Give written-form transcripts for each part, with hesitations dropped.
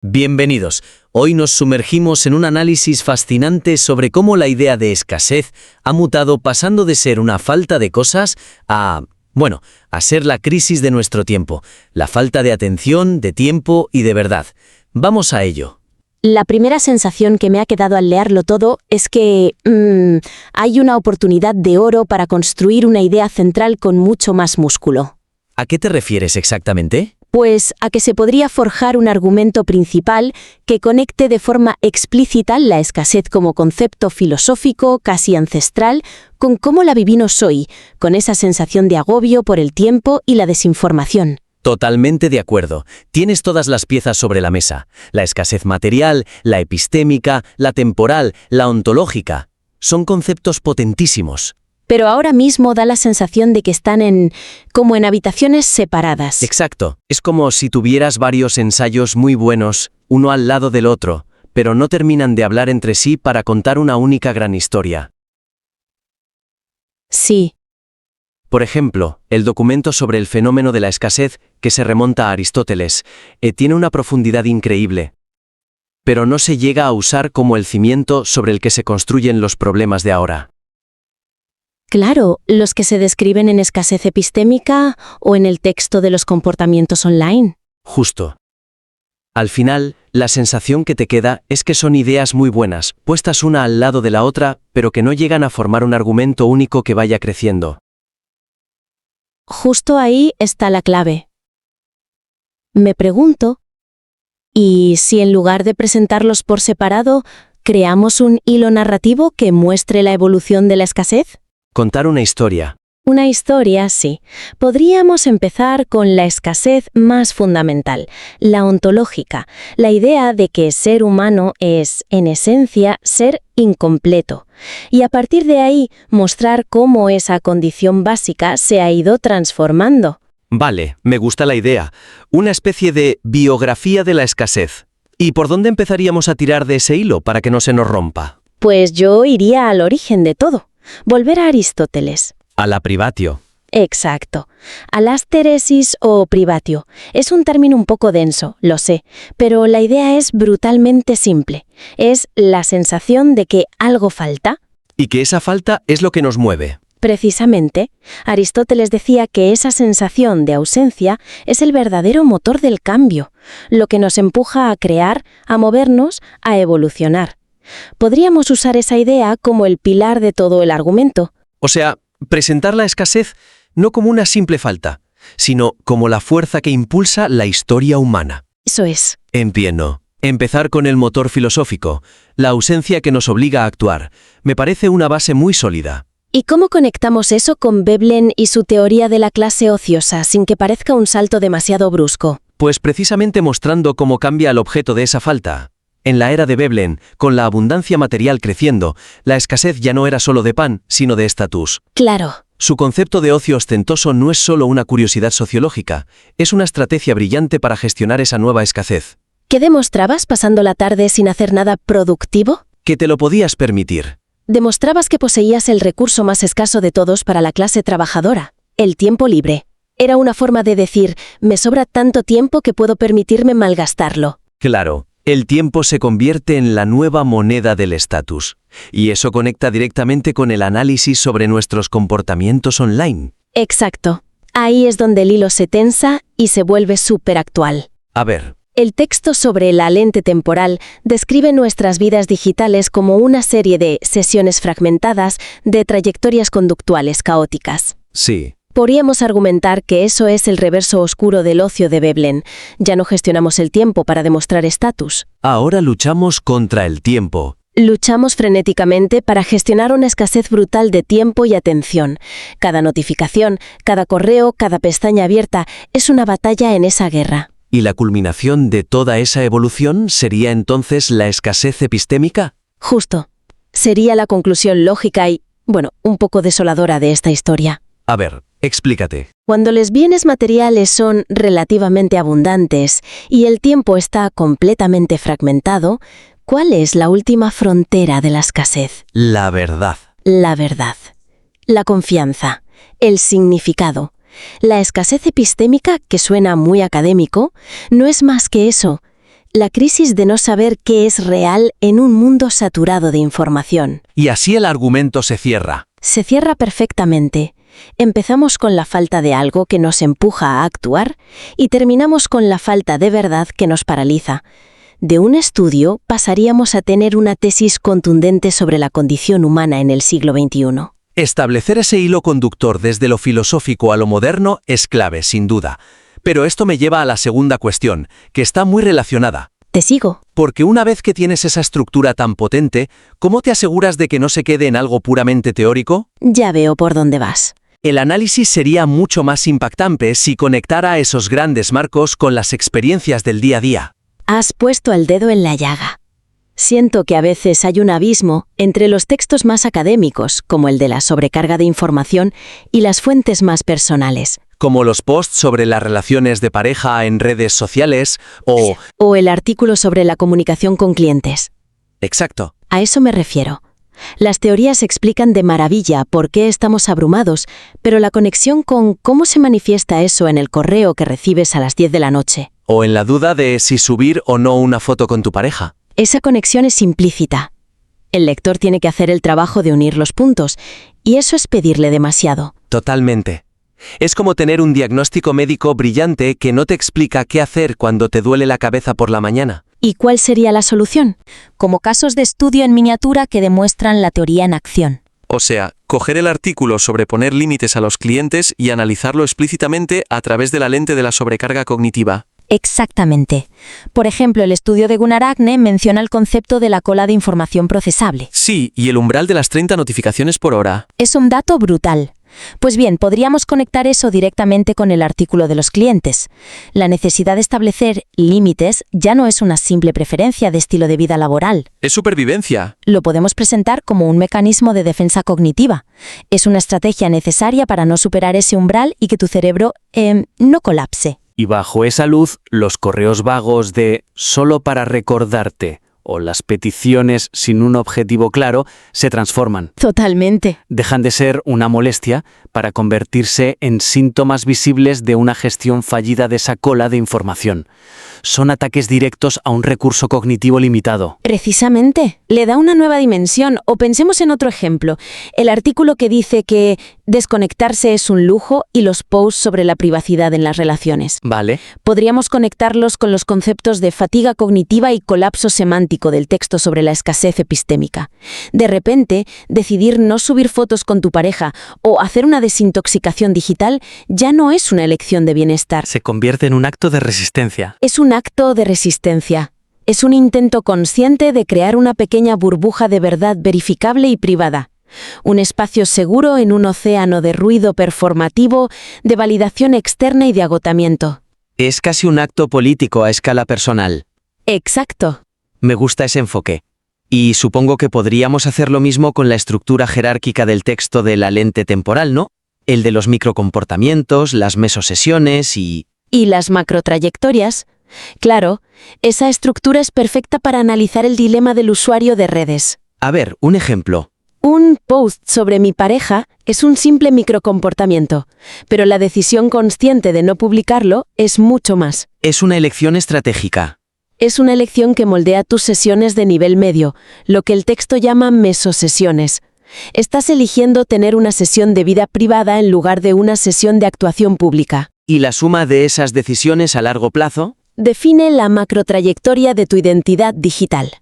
Bienvenidos. Hoy nos sumergimos en un análisis fascinante sobre cómo la idea de escasez ha mutado pasando de ser una falta de cosas a ser la crisis de nuestro tiempo, la falta de atención, de tiempo y de verdad. Vamos a ello. La primera sensación que me ha quedado al leerlo todo es que hay una oportunidad de oro para construir una idea central con mucho más músculo. ¿A qué te refieres exactamente? Pues a que se podría forjar un argumento principal que conecte de forma explícita la escasez como concepto filosófico, casi ancestral, con cómo la vivimos hoy, con esa sensación de agobio por el tiempo y la desinformación. Totalmente de acuerdo. Tienes todas las piezas sobre la mesa. La escasez material, la epistémica, la temporal, la ontológica. Son conceptos potentísimos. Pero ahora mismo da la sensación de que están como en habitaciones separadas. Exacto. Es como si tuvieras varios ensayos muy buenos, uno al lado del otro, pero no terminan de hablar entre sí para contar una única gran historia. Sí. Por ejemplo, el documento sobre el fenómeno de la escasez, que se remonta a Aristóteles, tiene una profundidad increíble, pero no se llega a usar como el cimiento sobre el que se construyen los problemas de ahora. Claro, los que se describen en escasez epistémica o en el texto de los comportamientos online. Justo. Al final, la sensación que te queda es que son ideas muy buenas, puestas una al lado de la otra, pero que no llegan a formar un argumento único que vaya creciendo. Justo ahí está la clave. Me pregunto, ¿y si en lugar de presentarlos por separado, creamos un hilo narrativo que muestre la evolución de la escasez? Contar una historia. Una historia, sí. Podríamos empezar con la escasez más fundamental, la ontológica, la idea de que ser humano es, en esencia, ser incompleto. Y a partir de ahí, mostrar cómo esa condición básica se ha ido transformando. Vale, me gusta la idea. Una especie de biografía de la escasez. ¿Y por dónde empezaríamos a tirar de ese hilo para que no se nos rompa? Pues yo iría al origen de todo. Volver a Aristóteles. A la privatio. Exacto. Alasteresis o privatio. Es un término un poco denso, lo sé, pero la idea es brutalmente simple. Es la sensación de que algo falta. Y que esa falta es lo que nos mueve. Precisamente, Aristóteles decía que esa sensación de ausencia es el verdadero motor del cambio, lo que nos empuja a crear, a movernos, a evolucionar. Podríamos usar esa idea como el pilar de todo el argumento. O sea, presentar la escasez no como una simple falta, sino como la fuerza que impulsa la historia humana. Eso es. Entiendo. Empezar con el motor filosófico, la ausencia que nos obliga a actuar, me parece una base muy sólida. ¿Y cómo conectamos eso con Veblen y su teoría de la clase ociosa sin que parezca un salto demasiado brusco? Pues precisamente mostrando cómo cambia el objeto de esa falta. En la era de Veblen, con la abundancia material creciendo, la escasez ya no era solo de pan, sino de estatus. Claro. Su concepto de ocio ostentoso no es solo una curiosidad sociológica, es una estrategia brillante para gestionar esa nueva escasez. ¿Qué demostrabas pasando la tarde sin hacer nada productivo? Que te lo podías permitir. Demostrabas que poseías el recurso más escaso de todos para la clase trabajadora, el tiempo libre. Era una forma de decir, me sobra tanto tiempo que puedo permitirme malgastarlo. Claro. El tiempo se convierte en la nueva moneda del estatus, y eso conecta directamente con el análisis sobre nuestros comportamientos online. Exacto. Ahí es donde el hilo se tensa y se vuelve súper actual. A ver. El texto sobre la lente temporal describe nuestras vidas digitales como una serie de sesiones fragmentadas de trayectorias conductuales caóticas. Sí. Podríamos argumentar que eso es el reverso oscuro del ocio de Veblen. Ya no gestionamos el tiempo para demostrar estatus. Ahora luchamos contra el tiempo. Luchamos frenéticamente para gestionar una escasez brutal de tiempo y atención. Cada notificación, cada correo, cada pestaña abierta es una batalla en esa guerra. ¿Y la culminación de toda esa evolución sería entonces la escasez epistémica? Justo. Sería la conclusión lógica y, un poco desoladora de esta historia. A ver, explícate. Cuando los bienes materiales son relativamente abundantes y el tiempo está completamente fragmentado, ¿cuál es la última frontera de la escasez? La verdad. La verdad. La confianza. El significado. La escasez epistémica, que suena muy académico, no es más que eso. La crisis de no saber qué es real en un mundo saturado de información. Y así el argumento se cierra. Se cierra perfectamente. Empezamos con la falta de algo que nos empuja a actuar y terminamos con la falta de verdad que nos paraliza. De un estudio pasaríamos a tener una tesis contundente sobre la condición humana en el siglo XXI. Establecer ese hilo conductor desde lo filosófico a lo moderno es clave, sin duda. Pero esto me lleva a la segunda cuestión, que está muy relacionada. ¿Te sigo? Porque una vez que tienes esa estructura tan potente, ¿cómo te aseguras de que no se quede en algo puramente teórico? Ya veo por dónde vas. El análisis sería mucho más impactante si conectara esos grandes marcos con las experiencias del día a día. Has puesto el dedo en la llaga. Siento que a veces hay un abismo entre los textos más académicos, como el de la sobrecarga de información, y las fuentes más personales. Como los posts sobre las relaciones de pareja en redes sociales O el artículo sobre la comunicación con clientes. Exacto. A eso me refiero. Las teorías explican de maravilla por qué estamos abrumados, pero la conexión con cómo se manifiesta eso en el correo que recibes a las 10 de la noche. O en la duda de si subir o no una foto con tu pareja. Esa conexión es implícita. El lector tiene que hacer el trabajo de unir los puntos, y eso es pedirle demasiado. Totalmente. Es como tener un diagnóstico médico brillante que no te explica qué hacer cuando te duele la cabeza por la mañana. ¿Y cuál sería la solución? Como casos de estudio en miniatura que demuestran la teoría en acción. O sea, coger el artículo sobre poner límites a los clientes y analizarlo explícitamente a través de la lente de la sobrecarga cognitiva. Exactamente. Por ejemplo, el estudio de Gunnar Agne menciona el concepto de la cola de información procesable. Sí, y el umbral de las 30 notificaciones por hora. Es un dato brutal. Pues bien, podríamos conectar eso directamente con el artículo de los clientes. La necesidad de establecer límites ya no es una simple preferencia de estilo de vida laboral. Es supervivencia. Lo podemos presentar como un mecanismo de defensa cognitiva. Es una estrategia necesaria para no superar ese umbral y que tu cerebro no colapse. Y bajo esa luz, los correos vagos de «solo para recordarte» o las peticiones sin un objetivo claro se transforman. Totalmente. Dejan de ser una molestia para convertirse en síntomas visibles de una gestión fallida de esa cola de información. Son ataques directos a un recurso cognitivo limitado. Precisamente. Le da una nueva dimensión. O pensemos en otro ejemplo. El artículo que dice que desconectarse es un lujo y los posts sobre la privacidad en las relaciones. Vale. Podríamos conectarlos con los conceptos de fatiga cognitiva y colapso semántico del texto sobre la escasez epistémica. De repente, decidir no subir fotos con tu pareja o hacer una desintoxicación digital ya no es una elección de bienestar. Se convierte en un acto de resistencia. Es un acto de resistencia. Es un intento consciente de crear una pequeña burbuja de verdad verificable y privada. Un espacio seguro en un océano de ruido performativo, de validación externa y de agotamiento. Es casi un acto político a escala personal. Exacto. Me gusta ese enfoque. Y supongo que podríamos hacer lo mismo con la estructura jerárquica del texto de la lente temporal, ¿no? El de los microcomportamientos, las mesosesiones y las macrotrayectorias. Claro, esa estructura es perfecta para analizar el dilema del usuario de redes. A ver, un ejemplo. Un post sobre mi pareja es un simple microcomportamiento, pero la decisión consciente de no publicarlo es mucho más. Es una elección estratégica. Es una elección que moldea tus sesiones de nivel medio, lo que el texto llama mesosesiones. Estás eligiendo tener una sesión de vida privada en lugar de una sesión de actuación pública. ¿Y la suma de esas decisiones a largo plazo? Define la macrotrayectoria de tu identidad digital.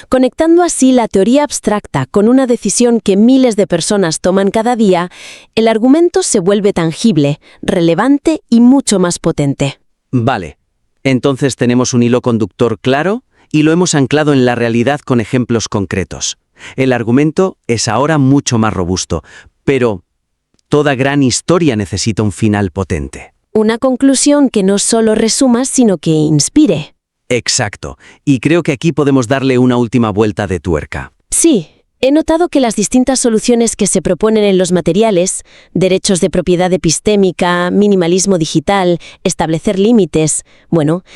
Conectando así la teoría abstracta con una decisión que miles de personas toman cada día, el argumento se vuelve tangible, relevante y mucho más potente. Vale. Entonces tenemos un hilo conductor claro y lo hemos anclado en la realidad con ejemplos concretos. El argumento es ahora mucho más robusto, pero toda gran historia necesita un final potente. Una conclusión que no solo resuma, sino que inspire. Exacto. Y creo que aquí podemos darle una última vuelta de tuerca. Sí, he notado que las distintas soluciones que se proponen en los materiales, derechos de propiedad epistémica, minimalismo digital, establecer límites,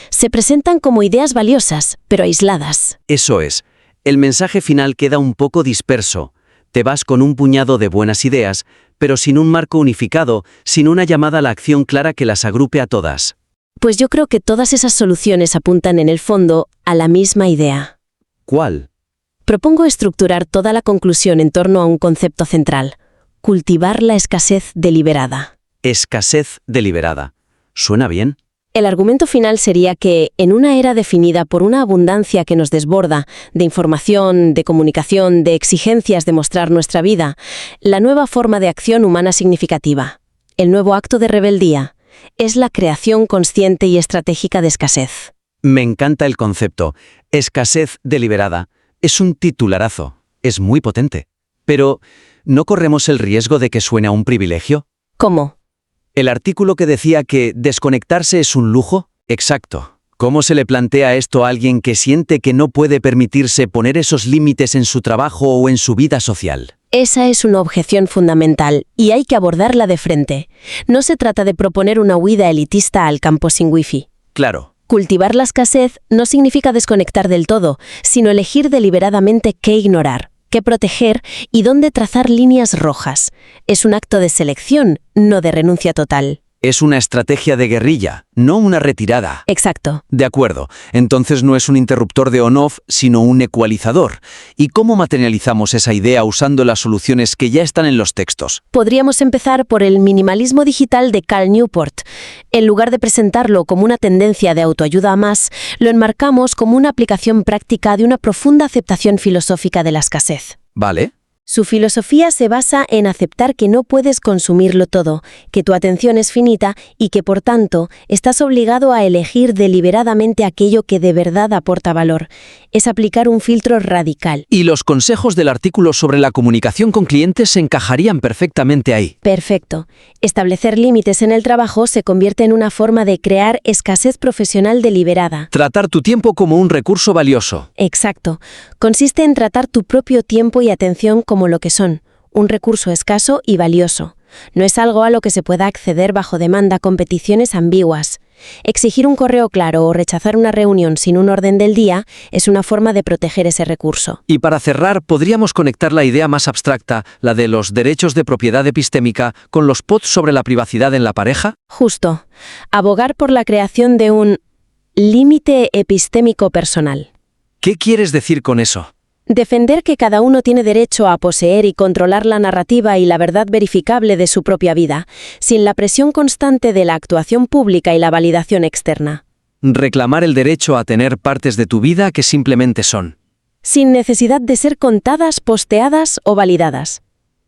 se presentan como ideas valiosas, pero aisladas. Eso es. El mensaje final queda un poco disperso. Te vas con un puñado de buenas ideas, pero sin un marco unificado, sin una llamada a la acción clara que las agrupe a todas. Pues yo creo que todas esas soluciones apuntan en el fondo a la misma idea. ¿Cuál? Propongo estructurar toda la conclusión en torno a un concepto central: cultivar la escasez deliberada. Escasez deliberada. ¿Suena bien? El argumento final sería que, en una era definida por una abundancia que nos desborda, de información, de comunicación, de exigencias de mostrar nuestra vida, la nueva forma de acción humana significativa, el nuevo acto de rebeldía, es la creación consciente y estratégica de escasez. Me encanta el concepto. Escasez deliberada. Es un titularazo. Es muy potente. Pero, ¿no corremos el riesgo de que suene a un privilegio? ¿Cómo? El artículo que decía que desconectarse es un lujo. Exacto. ¿Cómo se le plantea esto a alguien que siente que no puede permitirse poner esos límites en su trabajo o en su vida social? Esa es una objeción fundamental y hay que abordarla de frente. No se trata de proponer una huida elitista al campo sin wifi. Claro. Cultivar la escasez no significa desconectar del todo, sino elegir deliberadamente qué ignorar, qué proteger y dónde trazar líneas rojas. Es un acto de selección, no de renuncia total. Es una estrategia de guerrilla, no una retirada. Exacto. De acuerdo. Entonces no es un interruptor de on-off, sino un ecualizador. ¿Y cómo materializamos esa idea usando las soluciones que ya están en los textos? Podríamos empezar por el minimalismo digital de Cal Newport. En lugar de presentarlo como una tendencia de autoayuda a más, lo enmarcamos como una aplicación práctica de una profunda aceptación filosófica de la escasez. ¿Vale? Su filosofía se basa en aceptar que no puedes consumirlo todo, que tu atención es finita y que, por tanto, estás obligado a elegir deliberadamente aquello que de verdad aporta valor. Es aplicar un filtro radical. Y los consejos del artículo sobre la comunicación con clientes se encajarían perfectamente ahí. Perfecto. Establecer límites en el trabajo se convierte en una forma de crear escasez profesional deliberada. Tratar tu tiempo como un recurso valioso. Exacto. Consiste en tratar tu propio tiempo y atención como lo que son, un recurso escaso y valioso. No es algo a lo que se pueda acceder bajo demanda con peticiones ambiguas. Exigir un correo claro o rechazar una reunión sin un orden del día es una forma de proteger ese recurso. Y para cerrar, podríamos conectar la idea más abstracta, la de los derechos de propiedad epistémica, con los pods sobre la privacidad en la pareja. Justo. Abogar por la creación de un límite epistémico personal. ¿Qué quieres decir con eso? Defender que cada uno tiene derecho a poseer y controlar la narrativa y la verdad verificable de su propia vida, sin la presión constante de la actuación pública y la validación externa. Reclamar el derecho a tener partes de tu vida que simplemente son. Sin necesidad de ser contadas, posteadas o validadas.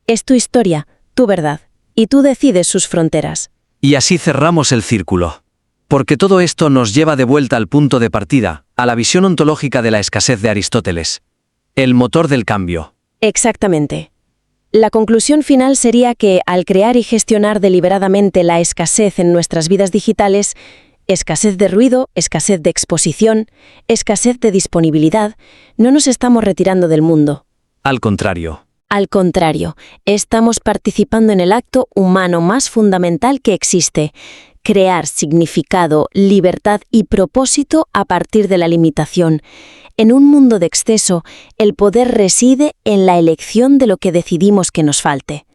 Es tu historia, tu verdad, y tú decides sus fronteras. Y así cerramos el círculo. Porque todo esto nos lleva de vuelta al punto de partida, a la visión ontológica de la escasez de Aristóteles. El motor del cambio. Exactamente. La conclusión final sería que, al crear y gestionar deliberadamente la escasez en nuestras vidas digitales, escasez de ruido, escasez de exposición, escasez de disponibilidad, no nos estamos retirando del mundo. Al contrario. Al contrario, estamos participando en el acto humano más fundamental que existe: crear significado, libertad y propósito a partir de la limitación. En un mundo de exceso, el poder reside en la elección de lo que decidimos que nos falte.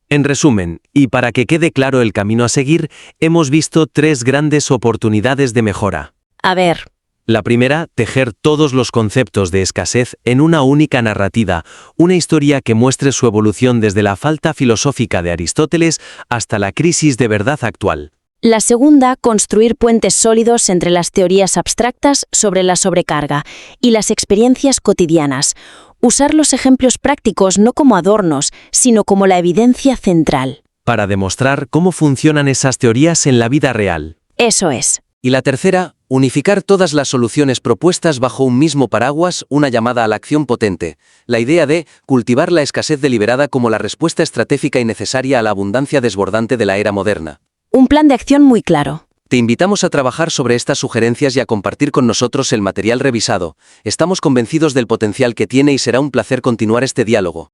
En resumen, y para que quede claro el camino a seguir, hemos visto 3 grandes oportunidades de mejora. A ver. La primera, tejer todos los conceptos de escasez en una única narrativa, una historia que muestre su evolución desde la falta filosófica de Aristóteles hasta la crisis de verdad actual. La segunda, construir puentes sólidos entre las teorías abstractas sobre la sobrecarga y las experiencias cotidianas. Usar los ejemplos prácticos no como adornos, sino como la evidencia central. Para demostrar cómo funcionan esas teorías en la vida real. Eso es. Y la tercera, unificar todas las soluciones propuestas bajo un mismo paraguas, una llamada a la acción potente. La idea de cultivar la escasez deliberada como la respuesta estratégica y necesaria a la abundancia desbordante de la era moderna. Un plan de acción muy claro. Te invitamos a trabajar sobre estas sugerencias y a compartir con nosotros el material revisado. Estamos convencidos del potencial que tiene y será un placer continuar este diálogo.